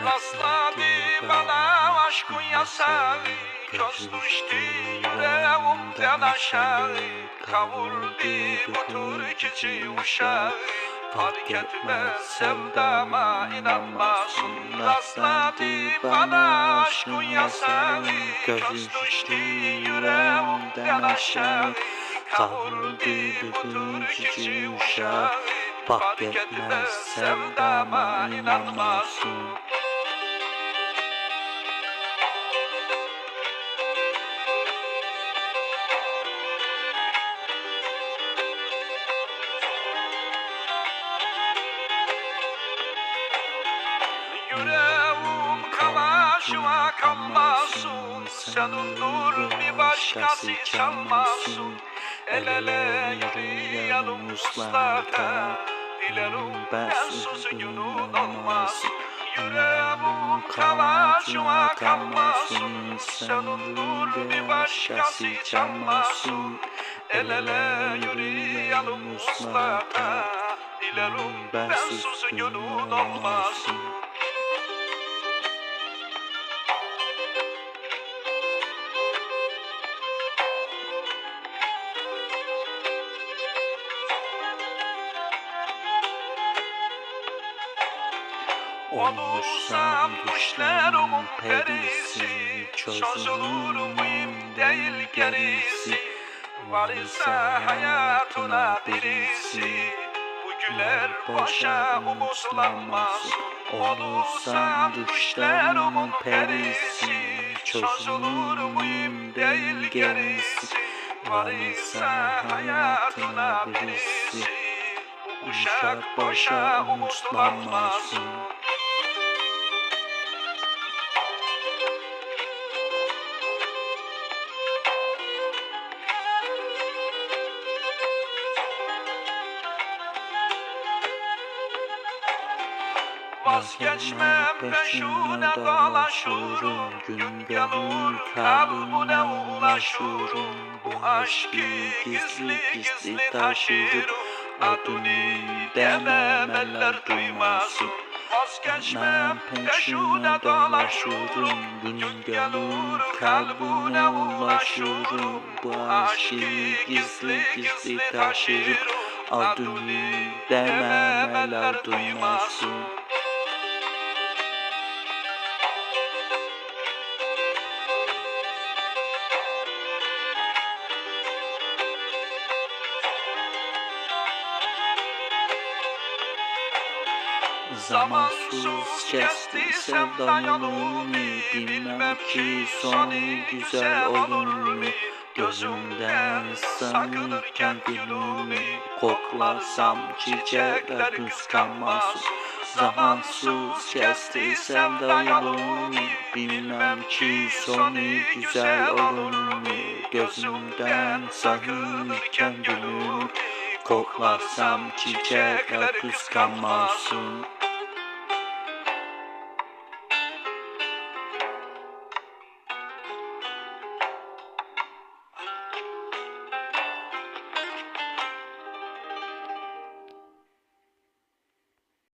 Rastladı bana aşkın yasağı, göz düştü yüreğimden aşağı. Kavurdu bu türkücü uşağı, fark etmez sevdama inanmasın. Rastladı bana aşkın yasağı, göz düştü yüreğimden aşağı. Kavurdu bu türkücü uşağı, fark etmez sevdama inanmasın. Yüreğim kavaşıma kalmasın, senin nur bir başkası çalmasın. El ele yürüyelim uslata, dilerim bensiz günün olmasın. Yüreğim kavaşıma kalmasın, senin nur bir başkası çalmasın. El ele yürüyelim uslata, dilerim bensiz günün olmasın. Olursam düşlerimin perisi, çözülür müyüm değil gerisi. Var ise hayatına birisi, bu güler boşa umutlanmaz. Olursam düşlerimin perisi, çözülür müyüm değil gerisi. Var ise hayatına birisi, bu uşak boşa umutlanmasın. Vazgeçmem peşine dolaşırım, gün gelir kalbine ulaşırım. Bu aşkı gizli gizli taşırım, adını demem eller duymasın. Vazgeçmem peşine dolaşırım, gün gelir kalbine ulaşırım. Bu aşkı gizli gizli taşırım, adını demem eller duymasın. Zamansız kesti sevda yolunu, bilmem ki sonu güzel olur mu? Gözümden sakınırken gülümü, koklarsam çiçekler kıskanmasın. Zamansız kesti sevda yolunu, bilmem ki sonu güzel olur mu? Gözümden sakınırken gülümü, koklarsam çiçekler kıskanmasın.